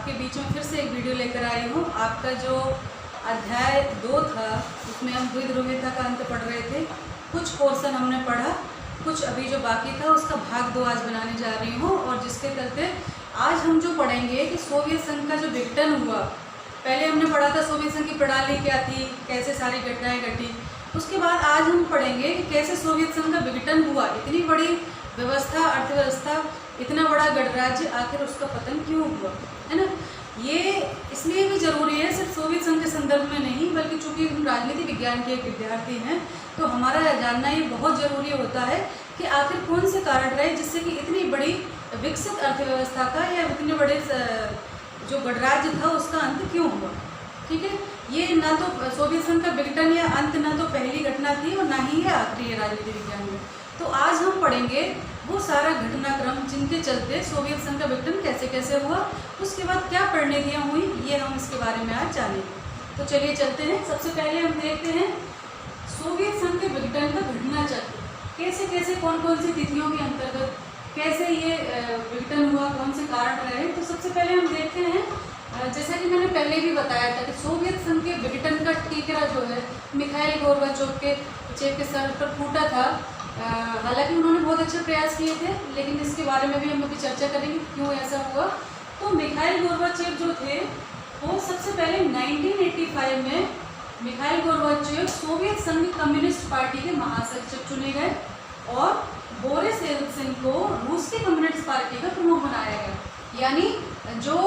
आपके बीच में फिर से एक वीडियो लेकर आई हूँ। आपका जो अध्याय 2 था उसमें हम द्विध्रुवीयता का अंत पढ़ रहे थे। कुछ पोर्शन हमने पढ़ा, कुछ अभी जो बाकी था उसका भाग 2 आज बनाने जा रही हूँ। और जिसके चलते आज हम जो पढ़ेंगे कि सोवियत संघ का जो विघटन हुआ, पहले हमने पढ़ा था सोवियत संघ की प्रणाली क्या थी, कैसे सारी घटनाएं घटी। उसके बाद आज हम पढ़ेंगे कि कैसे सोवियत संघ का विघटन हुआ। इतनी बड़ी व्यवस्था, अर्थव्यवस्था, इतना बड़ा गणराज्य, आखिर उसका पतन क्यों हुआ, है ना। ये इसलिए भी ज़रूरी है, सिर्फ सोवियत संघ के संदर्भ में नहीं, बल्कि चूंकि हम राजनीति विज्ञान के एक विद्यार्थी हैं तो हमारा जानना ये बहुत ज़रूरी होता है कि आखिर कौन से कारण रहे जिससे कि इतनी बड़ी विकसित अर्थव्यवस्था का या इतने बड़े जो गणराज्य था उसका अंत क्यों हुआ। ठीक है, ये ना तो सोवियत संघ का विघटन या अंत ना तो पहली घटना थी और ना ही है आखिरी है राजनीति विज्ञान में। तो आज हम पढ़ेंगे वो सारा घटनाक्रम जिनके चलते सोवियत संघ का विघटन कैसे कैसे हुआ, उसके बाद क्या परिणतियाँ हुई, ये हम इसके बारे में आज जानेंगे। तो चलिए चलते हैं। सबसे पहले हम देखते हैं सोवियत संघ के विघटन का घटना चक्र, कैसे कैसे कौन कौन सी तिथियों के अंतर्गत कैसे ये विघटन हुआ, कौन से कारण रहे। तो सबसे पहले हम देखते हैं, जैसा कि मैंने पहले भी बताया था कि सोवियत संघ के विघटन का टीकरा जो है मिखाइल गोर्बाचोव के सर पर फूटा था। हालांकि उन्होंने बहुत अच्छे प्रयास किए थे, लेकिन इसके बारे में भी हम अभी चर्चा करेंगे क्यों ऐसा हुआ। तो मिखाइल गोर्बाचेव जो थे वो सबसे पहले 1985 में मिखाइल गोर्बाचेव सोवियत संघ कम्युनिस्ट पार्टी के महासचिव चुने गए और बोरिस येल्त्सिन को रूस की कम्युनिस्ट पार्टी का प्रमुख बनाया गया। यानी जो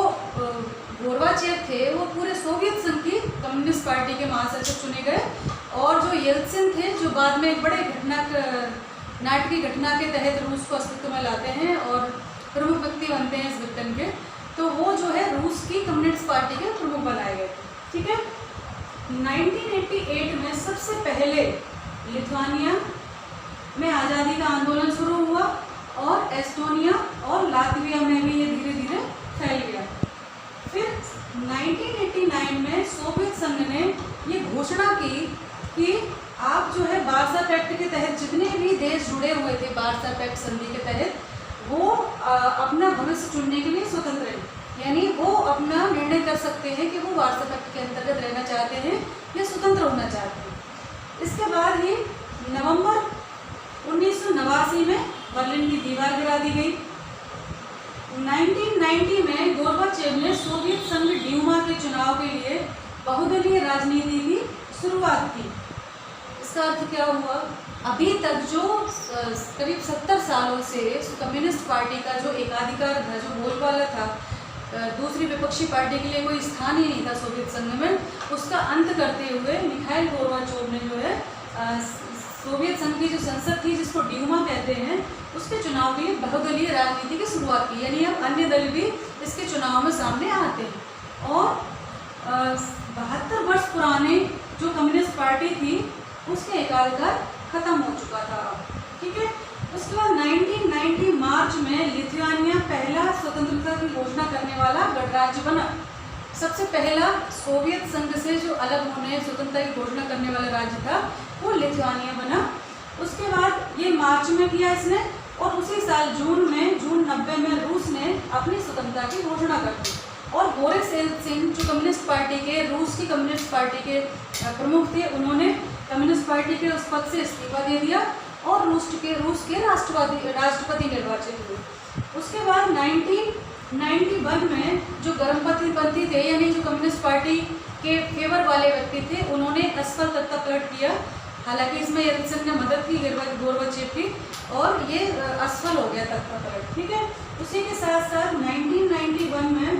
गोर्बाचेव थे वो पूरे सोवियत संघ की कम्युनिस्ट पार्टी के महासचिव चुने गए और जो येल्त्सिन थे जो बाद में एक बड़े नाटकीय घटना के तहत रूस को अस्तित्व में लाते हैं और प्रमुख व्यक्ति बनते हैं इस विघटन के, तो वो जो है रूस की कम्युनिस्ट पार्टी के प्रमुख बनाए गए। ठीक है, 1988 में सबसे पहले लिथुआनिया में आज़ादी का आंदोलन शुरू हुआ और एस्टोनिया और लातविया में भी ये धीरे धीरे फैल गया। फिर 1989 में सोवियत संघ ने ये घोषणा की कि आप जो है वार्सा पैक्ट के तहत जितने भी देश जुड़े हुए थे वार्सा पैक्ट संधि के तहत, वो अपना भविष्य चुनने के लिए स्वतंत्र हैं। यानी वो अपना निर्णय कर सकते हैं कि वो वार्सा पैक्ट के अंतर्गत रहना चाहते हैं या स्वतंत्र होना चाहते हैं। इसके बाद ही नवंबर 1989 में बर्लिन की दीवार गिरा दी गई। 1990 में गोर्बाचेव ने सोवियत संघ ड्यूमा के चुनाव के लिए बहुदलीय राजनीति की शुरुआत की। इसका अर्थ क्या हुआ, अभी तक जो करीब 70 सालों से कम्युनिस्ट पार्टी का जो एकाधिकार था, जो बोलबाला था, दूसरी विपक्षी पार्टी के लिए कोई स्थान ही नहीं था सोवियत संघ में, उसका अंत करते हुए मिखाइल गोर्बाचोव ने जो है सोवियत संघ की जो संसद थी जिसको ड्यूमा कहते हैं उसके चुनाव के लिए बहुदलीय राजनीति की शुरुआत की। यानी अब अन्य दल भी इसके चुनाव में सामने आते हैं और 72 वर्ष पुराने जो कम्युनिस्ट पार्टी थी उसके एकाधिकार खत्म हो चुका था। ठीक है, उसके बाद 1990 मार्च में लिथुआनिया पहला स्वतंत्रता की घोषणा करने वाला गणराज्य बना। सबसे पहला सोवियत संघ से जो अलग होने स्वतंत्रता की घोषणा करने वाला राज्य था वो लिथुआनिया बना। उसके बाद ये मार्च में किया इसने और उसी साल जून 90 में रूस ने अपनी स्वतंत्रता की घोषणा कर दी और बोरिस येल्त्सिन जो कम्युनिस्ट पार्टी के रूस की कम्युनिस्ट पार्टी के प्रमुख थे, उन्होंने कम्युनिस्ट पार्टी के उस पद से इस्तीफा दे दिया और रूस के राष्ट्रपति निर्वाचित हुए। उसके बाद 1991 में जो गर्मपंथी थे यानी जो कम्युनिस्ट पार्टी के फेवर वाले व्यक्ति थे, उन्होंने असफल तख्तापलट किया। हालांकि इसमें येल्त्सिन ने मदद की गोर्बाचेव की और ये असफल हो गया तख्तापलट। ठीक है, उसी के साथ साथ 1991 में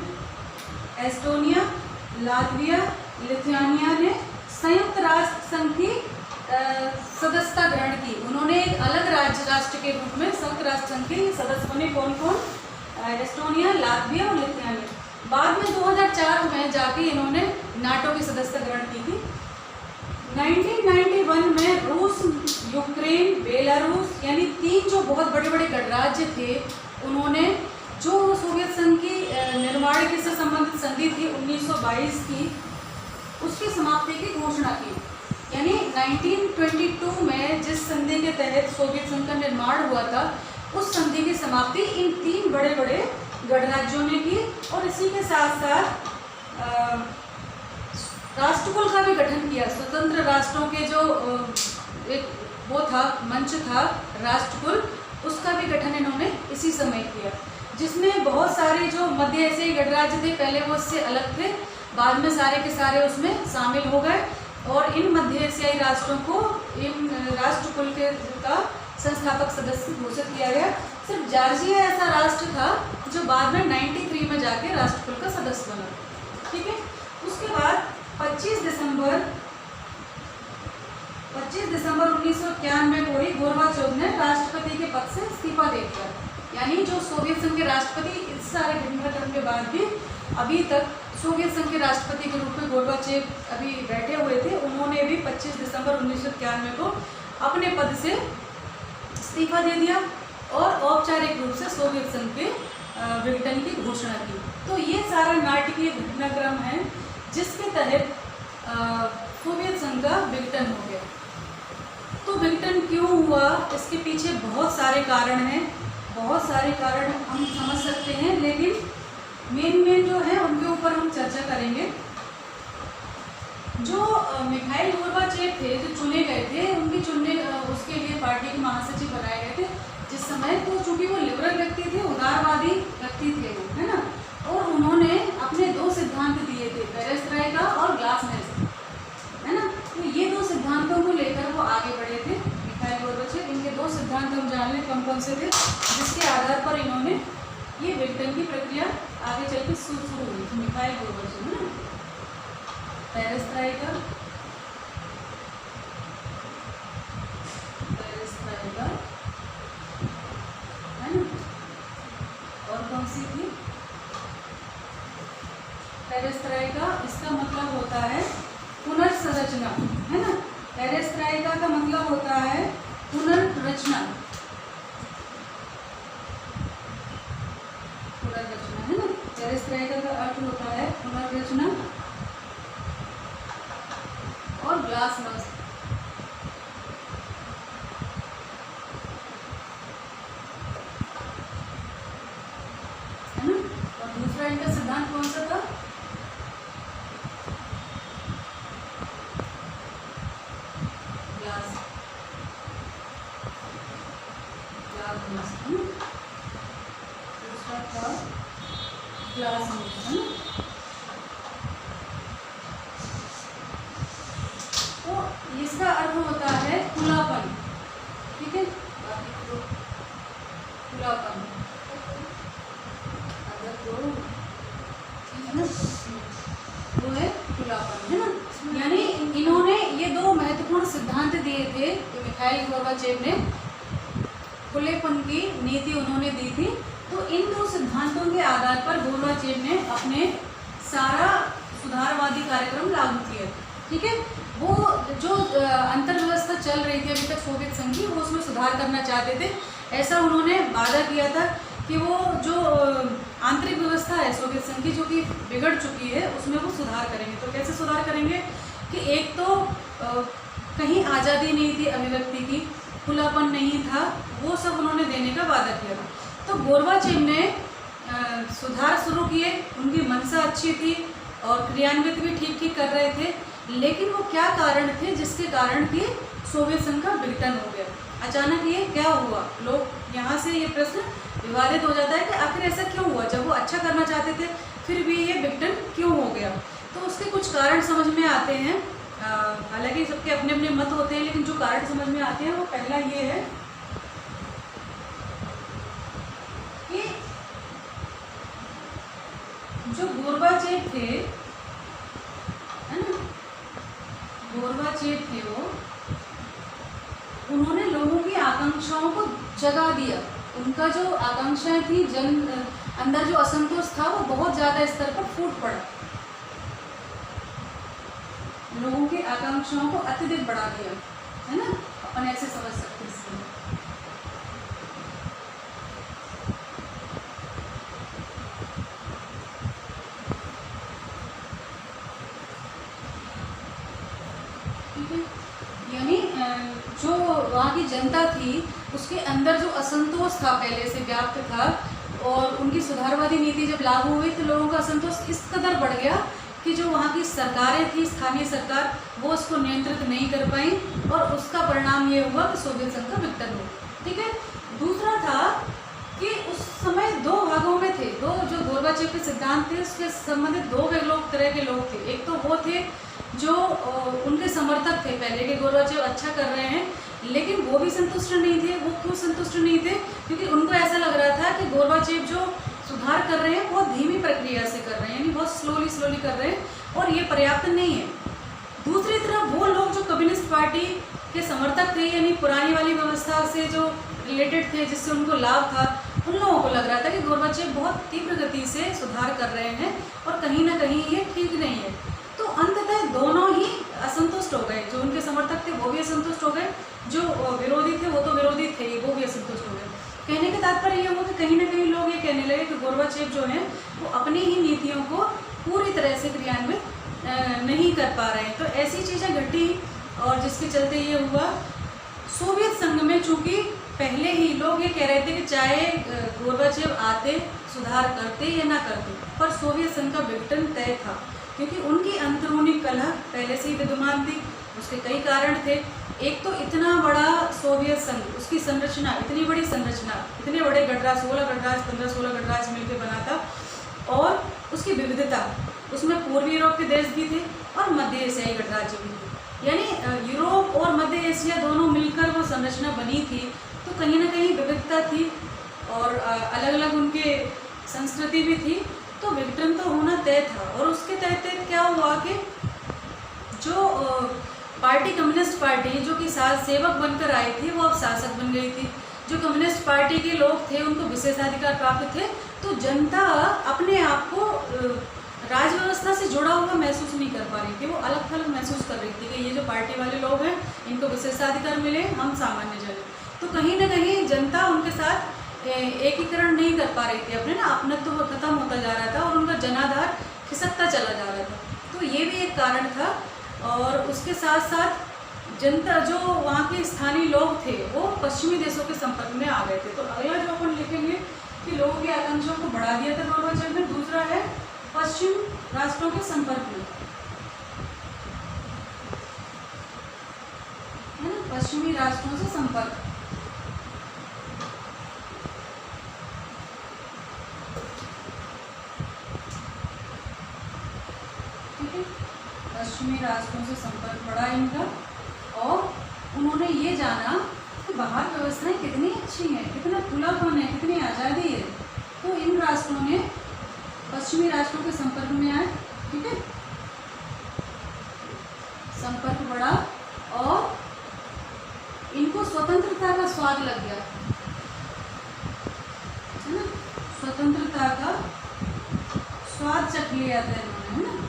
एस्टोनिया, लातविया, लिथुआनिया ने संयुक्त राष्ट्र संघ की सदस्यता ग्रहण की। उन्होंने एक अलग राष्ट्र के रूप में संयुक्त राष्ट्र संघ के सदस्य बने। कौन कौन? एस्टोनिया, लातविया और लिथुआनिया। बाद में 2004 में जाके इन्होंने नाटो की सदस्यता ग्रहण की थी। 1991 में रूस, यूक्रेन, बेलारूस यानी 3 जो बहुत बड़े बड़े गणराज्य थे, उन्होंने जो सोवियत संघ की निर्माण के से संबंधित संधि थी 1922 की, उसकी समाप्ति की घोषणा की। यानी 1922 में जिस संधि के तहत सोवियत संघ का निर्माण हुआ था, उस संधि की समाप्ति इन 3 बड़े बड़े गणराज्यों ने की, और इसी के साथ साथ राष्ट्रकुल का भी गठन किया। स्वतंत्र राष्ट्रों के जो एक वो था, मंच था राष्ट्रकुल, उसका भी गठन इन्होंने इसी समय किया, जिसमें बहुत सारे जो मध्य एशियाई गणराज्य थे पहले वो उससे अलग थे, बाद में सारे के सारे उसमें शामिल हो गए, और इन मध्य एशियाई राष्ट्रों को इन राष्ट्रकुल के का संस्थापक सदस्य घोषित किया गया। सिर्फ जॉर्जिया ऐसा राष्ट्र था जो बाद में 93 में जाके राष्ट्रकुल का सदस्य बना। ठीक है, उसके बाद 25 दिसंबर 1991 को ही गोर्बाचोव ने राष्ट्रपति के पद से इस्तीफा दे दिया। यानी जो सोवियत संघ के राष्ट्रपति इस सारे घटनाक्रम के बाद भी अभी तक सोवियत संघ के राष्ट्रपति के रूप में गोर्बाचेव अभी बैठे हुए थे, उन्होंने भी 25 दिसंबर 1991 को अपने पद से इस्तीफा दे दिया और औपचारिक रूप से सोवियत संघ के विघटन की घोषणा की। तो ये सारा नाटकीय घटनाक्रम है जिसके तहत सोवियत संघ का विघटन हो गया। तो विघटन क्यों हुआ, इसके पीछे बहुत सारे कारण हैं, बहुत सारे कारण हम समझ सकते हैं, लेकिन मेन जो है उनके ऊपर हम चर्चा करेंगे। जो मिखाइल गोर्बाचेव थे, जो चुने गए थे, उनके चुनने उसके लिए पार्टी के महासचिव बनाए गए थे जिस समय, तो चूंकि वो लिबरल व्यक्ति थे, उदारवादी व्यक्ति थे वो, है ना, और उन्होंने अपने 2 सिद्धांत दिए थे, पेरेस्ट्राइका और ग्लासनोस्ट, है ना। तो ये 2 सिद्धांतों को लेकर वो आगे बढ़े थे मिखाइल गोर्बाचेव। इनके 2 सिद्धांत हम जान लें कौन कौन से थे, जिसके आधार पर इन्होंने ये विघटन की प्रक्रिया आगे चल के शुरू हुई थी मिखाइल गोर्बाचेव, है ना। पेरेस्ट्राइका है ना, और कौन सी थी पेरेस्ट्राइका, इसका मतलब होता है पुनर्संरचना, है ना। पेरेस्ट्राइका का मतलब होता है पुनर्रचना, है ना। पेरेस्ट्राइका का अर्थ होता है पुनर्रचना, और ग्लासनोस्ट है ना। और दूसरा इनका सिद्धांत कौन सा था, दूसरा था ग्लासनोस्ट, है ना। तो इसका अर्थ होता है खुलापन, ठीक है, खुलापन, है ना, वो है खुलापन, है ना। यानी इन्होंने ये 2 महत्वपूर्ण सिद्धांत दिए थे जो मिखाइल गोर्बाचेव ने, खुलेपन की नीति उन्होंने दी थी। तो इन 2 सिद्धांतों के आधार पर गोर्बाचेव ने अपने सारा सुधारवादी कार्यक्रम लागू किया, ठीक है। वो जो अंतर्व्यवस्था चल रही थी अभी तक सोवियत संघ की, वो उसमें सुधार करना चाहते थे। ऐसा उन्होंने वादा किया था कि वो जो आंतरिक व्यवस्था है सोवियत संघ की, जो कि बिगड़ चुकी है, उसमें वो सुधार करेंगे। तो कैसे सुधार करेंगे कि एक तो कहीं आज़ादी नहीं थी अभिव्यक्ति की, खुलापन नहीं था, वो सब उन्होंने देने का वादा किया था। तो गोर्बाचेव ने सुधार शुरू किए, उनकी मंशा अच्छी थी और क्रियान्वित भी ठीक ठीक कर रहे थे, लेकिन वो क्या कारण थे जिसके कारण कि सोवियत संघ का विघटन हो गया। अचानक ये क्या हुआ, लोग यहाँ से ये प्रश्न विवादित हो जाता है कि आखिर ऐसा क्यों हुआ, जब वो अच्छा करना चाहते थे फिर भी ये विघटन क्यों हो गया। तो उसके कुछ कारण समझ में आते हैं, हालांकि सबके अपने अपने मत होते हैं, लेकिन जो कारण समझ में आते हैं वो पहला ये है कि जो गोर्बाचेव थे, है ना, गोर्बाचेव थे वो, उन्होंने लोगों की आकांक्षाओं को जगा दिया। उनका जो आकांक्षाएं थी, अंदर जो असंतोष था वो बहुत ज़्यादा स्तर पर फूट पड़ा, लोगों की आकांक्षाओं को अत्यधिक बढ़ा दिया, है ना। अपन ऐसे समझ सकते हैं इसको। ठीक है, यानी जो वहाँ की जनता थी उसके अंदर जो असंतोष था पहले से व्याप्त था, और उनकी सुधारवादी नीति जब लागू हुई तो लोगों का असंतोष इस कदर बढ़ गया कि जो वहाँ की सरकारें थी, स्थानीय सरकार, वो उसको नियंत्रित नहीं कर पाई और उसका परिणाम ये हुआ कि सोवियत संघ का विघटन हुआ। ठीक है। दूसरा था कि उस समय दो भागों में थे, दो जो गोर्बाचेव के सिद्धांत थे उसके संबंधित दो तरह के लोग थे। एक तो वो थे जो उनके समर्थक थे पहले कि गोर्बाचेव अच्छा कर रहे हैं, लेकिन वो भी संतुष्ट नहीं थे। वो क्यों संतुष्ट नहीं थे? क्योंकि उनको ऐसा लग रहा था कि गोर्बाचेव जो सुधार कर रहे हैं बहुत धीमी प्रक्रिया से कर रहे हैं, यानी बहुत स्लोली कर रहे हैं और ये पर्याप्त नहीं है। दूसरी तरफ वो लोग जो कम्युनिस्ट पार्टी के समर्थक थे, यानी पुरानी वाली व्यवस्था से जो रिलेटेड थे, जिससे उनको लाभ था, उन लोगों को लग रहा था कि गोर्बाचेव बहुत तीव्र गति से सुधार कर रहे हैं और कहीं ना कहीं ये ठीक नहीं है। तो अंततः दोनों ही असंतुष्ट हो गए। जो उनके समर्थक थे वो भी असंतुष्ट हो गए, जो विरोधी थे वो तो विरोधी थे ही, वो भी असंतुष्ट हो गए। कहने का तात्पर्य ये हुआ कि कहीं ना कहीं लोग ये कहने लगे कि गोर्बाचेव जो है वो अपनी ही नीतियों को पूरी तरह से क्रियान्वित नहीं कर पा रहे हैं। तो ऐसी चीज़ें घटी और जिसके चलते ये हुआ सोवियत संघ में, चूँकि पहले ही लोग ये कह रहे थे कि चाहे गोर्बाचेव आते, सुधार करते या ना करते, पर सोवियत संघ का विघटन तय था, क्योंकि उनकी अंदरूनी कलह पहले से ही विद्यमान थी। उसके कई कारण थे। एक तो इतना बड़ा सोवियत संघ, उसकी संरचना, इतनी बड़ी संरचना, इतने बड़े गणराज्य, 16 गणराज्य, 15-16 गणराज्य मिलकर बना था, और उसकी विविधता, उसमें पूर्वी यूरोप के देश भी थे और मध्य एशियाई गणराज्य भी थे, यानी यूरोप और मध्य एशिया दोनों मिलकर वो संरचना बनी थी। तो कहीं ना कहीं विविधता थी और अलग अलग उनके संस्कृति भी थी। तो विघटन तो होना तय था। और उसके तहत क्या हुआ कि जो पार्टी, कम्युनिस्ट पार्टी जो कि सेवक बनकर आई थी, वो अब शासक बन गई थी। जो कम्युनिस्ट पार्टी के लोग थे उनको विशेषाधिकार प्राप्त थे, तो जनता अपने आप को राज व्यवस्था से जुड़ा हुआ महसूस नहीं कर पा रही थी। वो अलग थलग महसूस कर रही थी कि ये जो पार्टी वाले लोग हैं इनको विशेषाधिकार मिले, हम सामान्य जन। तो कहीं ना कहीं जनता उनके साथ एकीकरण नहीं कर पा रही थी, अपने ना अपनत्व तो खत्म होता जा रहा था और उनका जनाधार खिसकता चला जा रहा था। तो ये भी एक कारण था। और उसके साथ साथ जनता, जो वहाँ के स्थानीय लोग थे, वो पश्चिमी देशों के संपर्क में आ गए थे। तो अगला जो अपन लिखेंगे कि लोगों की आकांक्षाओं को बढ़ा दिया था गोर्बाचेव ने। दूसरा है पश्चिम राष्ट्रों के संपर्क में, है ना, पश्चिमी राष्ट्रों से संपर्क। ठीक है, पश्चिमी राष्ट्रों से संपर्क बढ़ा इनका। और उन्होंने ये जाना कि बाहर व्यवस्थाएं कितनी अच्छी हैं, कितना खुलापन है, कितनी आज़ादी है। तो इन राष्ट्रों ने पश्चिमी राष्ट्रों के संपर्क में आए। ठीक है, संपर्क बढ़ा और इनको स्वतंत्रता का स्वाद लग गया, है ना, स्वतंत्रता का स्वाद चख लिया था इन्होंने, है ना।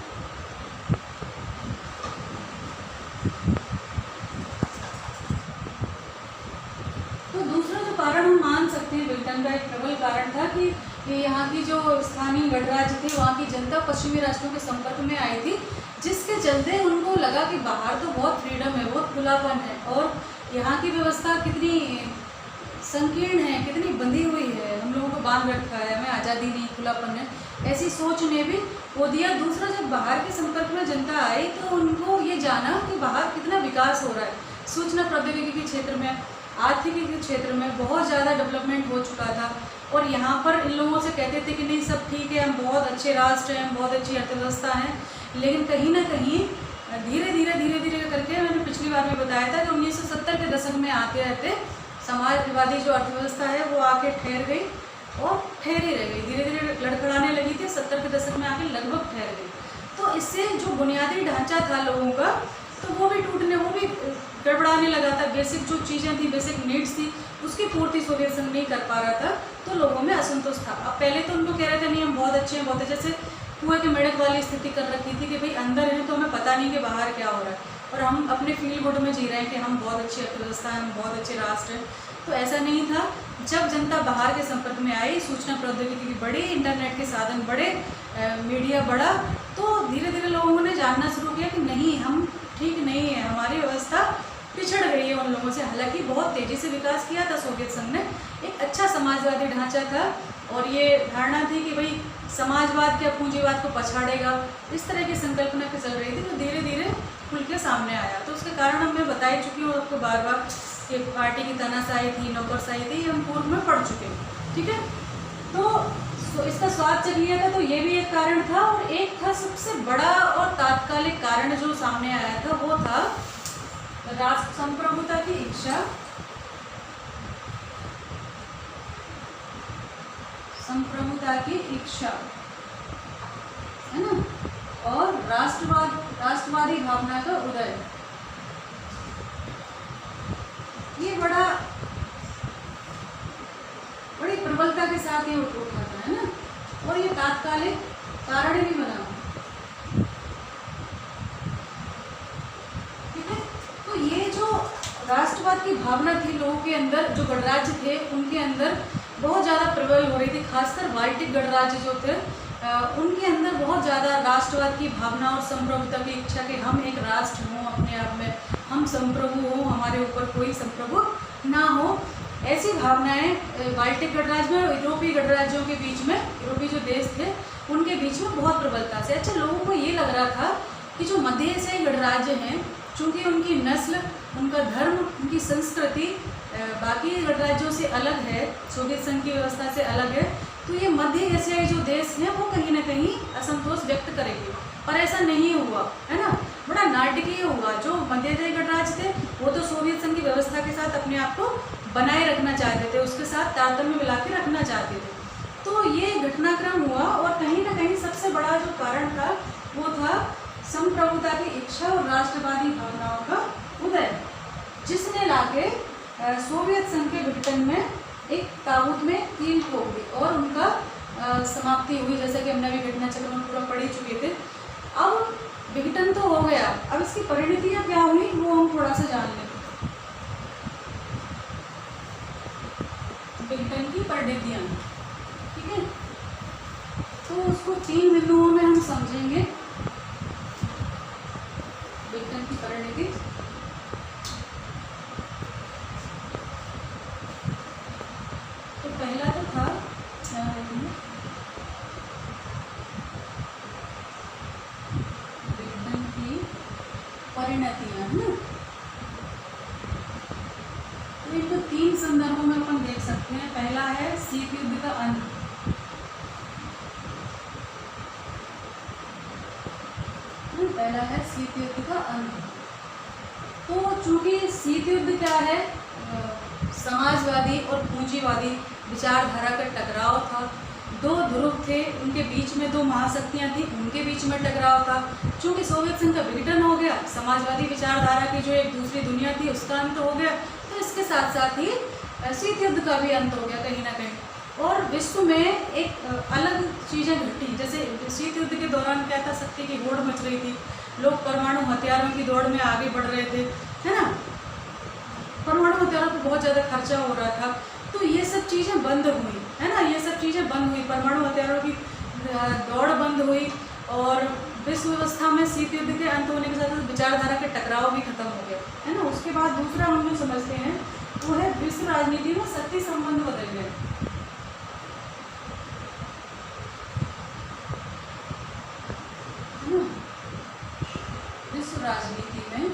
कारण हम मान सकते हैं विघटन का एक प्रबल कारण था कि यहाँ की जो स्थानीय गणराज्य थे, वहाँ की जनता पश्चिमी राष्ट्रों के संपर्क में आई थी, जिसके चलते उनको लगा कि बाहर तो बहुत फ्रीडम है, बहुत खुलापन है, और यहाँ की व्यवस्था कितनी संकीर्ण है, कितनी बंधी हुई है, हम लोगों को बांध रखा है, हमें आज़ादी नहीं, खुलापन है, ऐसी सोच ने भी वो दिया। दूसरा, जब बाहर के संपर्क में जनता आई तो उनको ये जाना कि बाहर कितना विकास हो रहा है। सूचना प्रौद्योगिकी के क्षेत्र में, आर्थिकी के क्षेत्र में बहुत ज़्यादा डेवलपमेंट हो चुका था। और यहाँ पर इन लोगों से कहते थे कि नहीं सब ठीक है, हम बहुत अच्छे राष्ट्र हैं, हम बहुत अच्छी अर्थव्यवस्था हैं, लेकिन कहीं ना कहीं धीरे धीरे करके, मैंने पिछली बार में बताया था कि 1970 के दशक में आते आते समाजवादी जो अर्थव्यवस्था है वो आके ठहर गई और ठहरी रह गई, धीरे धीरे लड़खड़ाने लगी थी, 70 के दशक में आके लगभग ठहर गई। तो इससे जो बुनियादी ढांचा था लोगों का, तो वो भी टूटने, वो भी गड़बड़ाने लगा था। बेसिक जो चीज़ें थी, बेसिक नीड्स थी, उसकी पूर्ति सोवियत संघ नहीं कर पा रहा था, तो लोगों में असंतोष था। अब पहले तो उनको कह रहे थे नहीं हम बहुत अच्छे हैं, बहुत अच्छे, जैसे कुएं के मेढक वाली स्थिति कर रखी थी कि भाई अंदर है तो हमें पता नहीं कि बाहर क्या हो रहा है, और हम अपने फील गुड में जी रहे हैं कि हम बहुत अच्छी अर्थव्यवस्था है, हम बहुत अच्छे राष्ट्र हैं। तो ऐसा नहीं था। जब जनता बाहर के संपर्क में आई, सूचना प्रौद्योगिकी की बड़ी, इंटरनेट के साधन बड़े, मीडिया बढ़ा, तो धीरे धीरे लोगों ने जानना शुरू किया कि नहीं, हम ठीक नहीं है, हमारी व्यवस्था पिछड़ गई है उन लोगों से। हालांकि बहुत तेज़ी से विकास किया था सोवियत संघ ने, एक अच्छा समाजवादी ढांचा था और ये धारणा थी कि भाई समाजवाद क्या पूंजीवाद को पछाड़ेगा, इस तरह की संकल्पना की चल रही थी, तो धीरे धीरे खुल के सामने आया। तो उसके कारण मैं बता ही चुकी हूँ आपको बार बार कि पार्टी की तानाशाही थी, नौकरशाही थी, ये हम पूर्व में पढ़ चुके हैं। ठीक है, तो इसका स्वाद चल गया था, तो ये भी एक कारण था। और एक था सबसे बड़ा और तात्कालिक कारण जो सामने आया था, वो था राष्ट्र संप्रभुता की इच्छा, संप्रभुता की इच्छा है ना, और राष्ट्रवादी भावना का उदय। ये बड़ी प्रबलता के साथ ये उठा था, है ना, और ये तात्कालिक कारण भी बना। ठीक है, तो ये जो राष्ट्रवाद की भावना थी लोगों के अंदर, जो गणराज्य थे उनके अंदर बहुत ज़्यादा प्रबल हो रही थी, खासकर बाल्टिक गणराज्य जो थे उनके अंदर बहुत ज़्यादा राष्ट्रवाद की भावना और संप्रभुता की इच्छा कि हम एक राष्ट्र हों, अपने आप में हम संप्रभु हों, हमारे ऊपर कोई संप्रभु ना हो, ऐसी भावनाएं बाल्टिक गणराज्य में, यूरोपीय गणराज्यों के बीच में, यूरोपीय जो देश थे उनके बीच में बहुत प्रबलता से। अच्छा, लोगों को ये लग रहा था कि जो मध्य एशियाई गणराज्य हैं, चूँकि उनकी नस्ल, उनका धर्म, उनकी संस्कृति बाकी गणराज्यों से अलग है, सोवियत संघ की व्यवस्था से अलग है, तो ये मध्य एशियाई जो देश हैं वो कहीं ना कहीं असंतोष व्यक्त करेंगे। पर ऐसा नहीं हुआ, है ना, बड़ा नाटकीय हुआ। जो मध्य एशियाई गणराज्य थे वो तो सोवियत संघ की व्यवस्था के साथ अपने आप को बनाए रखना चाहते थे, उसके साथ तारतम्य मिला के रखना चाहते थे। तो ये घटनाक्रम हुआ और कहीं ना कहीं सबसे बड़ा जो कारण था वो था संप्रभुता की इच्छा और राष्ट्रवादी भावनाओं का उदय, जिसने लाके सोवियत संघ के विघटन में एक ताबूत में कील ठोक दी और उनका समाप्ति हुई। जैसे कि हमने अभी घटना चक्र में पूरा पढ़ ही चुके थे। अब विघटन तो हो गया, अब इसकी परिणतियाँ क्या हुई वो हम थोड़ा सा जान लें। विघटन की परिणतियाँ, ठीक है, तो उसको 3 बिंदुओं में हम समझेंगे। विघटन की परिणति, तो पहला तो था विघटन की परिणतियाँ, है ना। तो इनको 3 संदर्भों में अपन देख सकते हैं। पहला है शीत युद्ध का अंत, पहला है शीत युद्ध का अंत। तो चूंकि शीत युद्ध क्या है, समाजवादी और पूंजीवादी विचारधारा का टकराव था। 2 ध्रुव थे, उनके बीच में 2 महाशक्तियां थी, उनके बीच में टकराव था। चूंकि सोवियत संघ का विघटन हो गया, समाजवादी विचारधारा की जो एक दूसरी दुनिया थी उसका अंत हो गया, तो इसके साथ साथ ही शीत युद्ध का भी अंत हो गया कहीं ना कहीं। और विश्व में एक अलग चीज़ें घटी। जैसे शीत युद्ध के दौरान क्या था, शक्ति की होड़ मच रही थी, लोग परमाणु हथियारों की दौड़ में आगे बढ़ रहे थे, है ना, परमाणु हथियारों पर बहुत ज़्यादा खर्चा हो रहा था। तो ये सब चीज़ें बंद हुई, है ना, ये सब चीज़ें बंद हुई, परमाणु हथियारों की दौड़ बंद हुई और विश्व व्यवस्था में शीत युद्ध के अंत होने के साथ विचारधारा के टकराव भी खत्म हो गया, है ना। उसके बाद दूसरा हम जो समझते हैं वो है विश्व राजनीति में शक्ति संबंध बदल गए। विश्व राजनीति में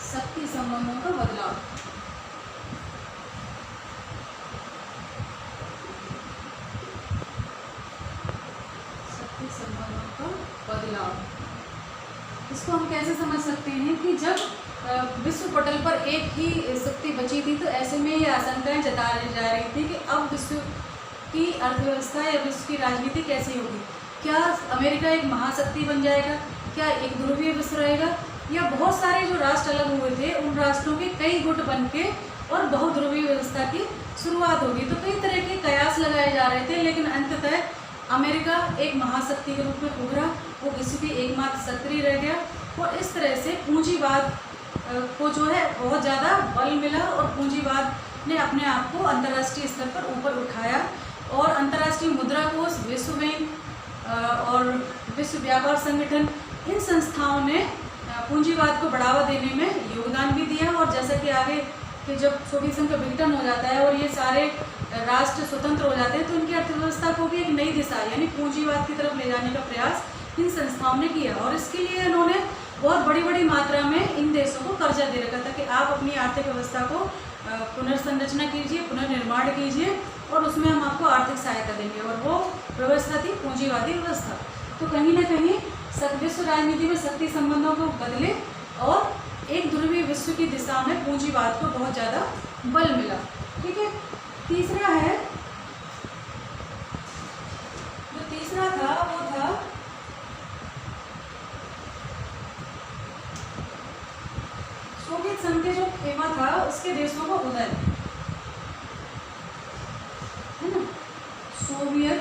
शक्ति संबंधों का बदलाव। शक्ति संबंधों का बदलाव, इसको हम कैसे समझ सकते हैं कि जब विश्व पटल पर एक ही शक्ति बची थी, तो ऐसे में ये आशंकाएं जताई जा रही थी कि अब विश्व की अर्थव्यवस्था या विश्व की राजनीति कैसी होगी। क्या अमेरिका एक महाशक्ति बन जाएगा, क्या एक ध्रुवीय विश्व रहेगा, या बहुत सारे जो राष्ट्र अलग हुए थे उन राष्ट्रों के कई गुट बन के और बहुध्रुवीय व्यवस्था की शुरुआत होगी। तो कई तरह के कयास लगाए जा रहे थे, लेकिन अंततः अमेरिका एक महाशक्ति के रूप में उभरा, वो विश्व की एकमात्र शक्ति रह गया। और इस तरह से पूंजीवाद को जो है बहुत ज़्यादा बल मिला और पूंजीवाद ने अपने आप को अंतर्राष्ट्रीय स्तर पर ऊपर उठाया। और अंतर्राष्ट्रीय मुद्रा कोष, विश्व बैंक और विश्व व्यापार संगठन, इन संस्थाओं ने पूंजीवाद को बढ़ावा देने में योगदान भी दिया। और जैसा कि आगे कि जब सोवियत संघ का विघटन हो जाता है और ये सारे राष्ट्र स्वतंत्र हो जाते हैं तो उनकी अर्थव्यवस्था को भी एक नई दिशा यानी पूंजीवाद की तरफ ले जाने का प्रयास इन संस्थाओं ने किया। और इसके लिए इन्होंने बहुत बड़ी बड़ी मात्रा में इन देशों को कर्जा दे रखा था कि आप अपनी आर्थिक व्यवस्था को पुनर्संरचना कीजिए, पुनर्निर्माण कीजिए और उसमें हम आपको आर्थिक सहायता देंगे। और वो व्यवस्था थी पूंजीवादी व्यवस्था। तो कहीं ना कहीं विश्व राजनीति में शक्ति संबंधों को बदले और एक ध्रुवीय विश्व की दिशा में पूंजीवाद को बहुत ज़्यादा बल मिला। ठीक है, तीसरा है, जो तीसरा था वो था सोवियत संघ के जो खेमा था उसके देशों का उदय, है ना, सोवियत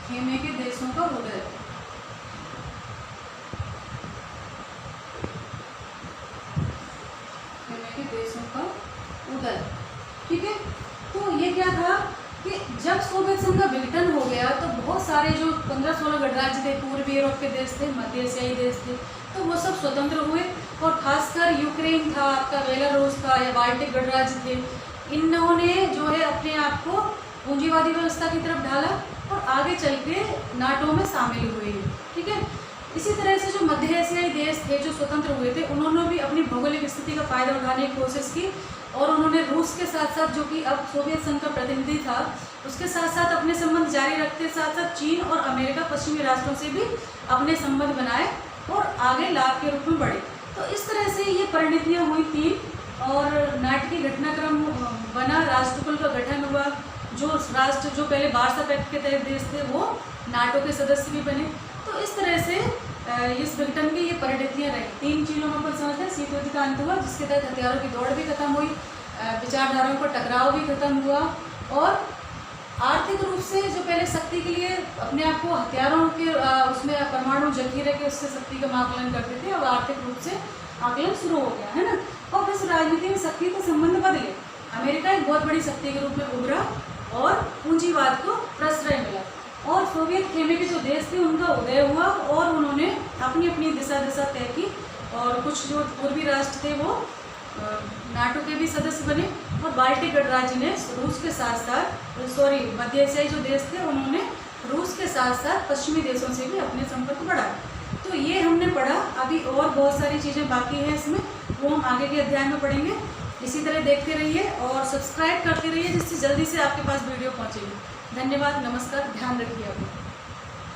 खेमे के देशों का उदय। देशों का उदय। ठीक है, तो ये क्या था कि जब सोवियत संघ का विघटन हो गया तो बहुत सारे जो 15-16 गणराज्य थे, पूर्वी यूरोप के देश थे, मध्य एशियाई देश थे, तो वो सब स्वतंत्र हुए। और खासकर यूक्रेन था, आपका बेलारूस था या बाल्टिक गणराज्य थे, इन्होंने जो है अपने आप को पूंजीवादी व्यवस्था की तरफ ढाला और आगे चल के नाटो में शामिल हुए। ठीक है, इसी तरह से जो मध्य एशियाई देश थे जो स्वतंत्र हुए थे उन्होंने भी अपनी भौगोलिक स्थिति का फायदा उठाने की कोशिश की और उन्होंने रूस के साथ साथ, जो कि अब सोवियत संघ का प्रतिनिधि था, उसके साथ साथ अपने संबंध जारी रखते साथ साथ चीन और अमेरिका पश्चिमी राष्ट्रों से भी अपने संबंध बनाए और आगे लाभ के रूप में बढ़े। तो इस तरह से ये परिणतियाँ हुई तीन और नाटकीय घटनाक्रम बना, राष्ट्रकुल का गठन हुआ। जो राष्ट्र जो पहले वार्सा पैक्ट के तहत देश थे वो नाटो के सदस्य भी बने। तो इस तरह से इस विघटन की ये परिणतियाँ रही। तीन चीज़ों में अपन समझते हैं, शीत युद्ध का अंत हुआ जिसके तहत हथियारों की दौड़ भी खत्म हुई, विचारधाराओं का टकराव भी खत्म हुआ और आर्थिक रूप से जो पहले शक्ति के लिए अपने आप को हथियारों के उसमें परमाणु जखीरे के उससे शक्ति का आकलन करते थे, अब आर्थिक रूप से आकलन शुरू हो गया, है ना। और फिर राजनीति में शक्ति के संबंध बदले, अमेरिका एक बहुत बड़ी शक्ति के रूप में उभरा और पूंजीवाद को प्रश्रय मिला और सोवियत खेमे के जो देश थे उनका उदय हुआ और उन्होंने अपनी अपनी दिशा तय की। और कुछ जो पूर्वी राष्ट्र थे वो नाटो के भी सदस्य बने और बाल्टिक गणराज्य ने रूस के साथ साथ मध्य एशियाई जो देश थे उन्होंने रूस के साथ साथ पश्चिमी देशों से भी अपने संपर्क बढ़ाए। तो ये हमने पढ़ा। अभी और बहुत सारी चीज़ें बाकी हैं इसमें, वो हम आगे के अध्याय में पढ़ेंगे। इसी तरह देखते रहिए और सब्सक्राइब करते रहिए जिससे जल्दी से आपके पास वीडियो पहुँचेगी। धन्यवाद, नमस्कार, ध्यान रखिए आप।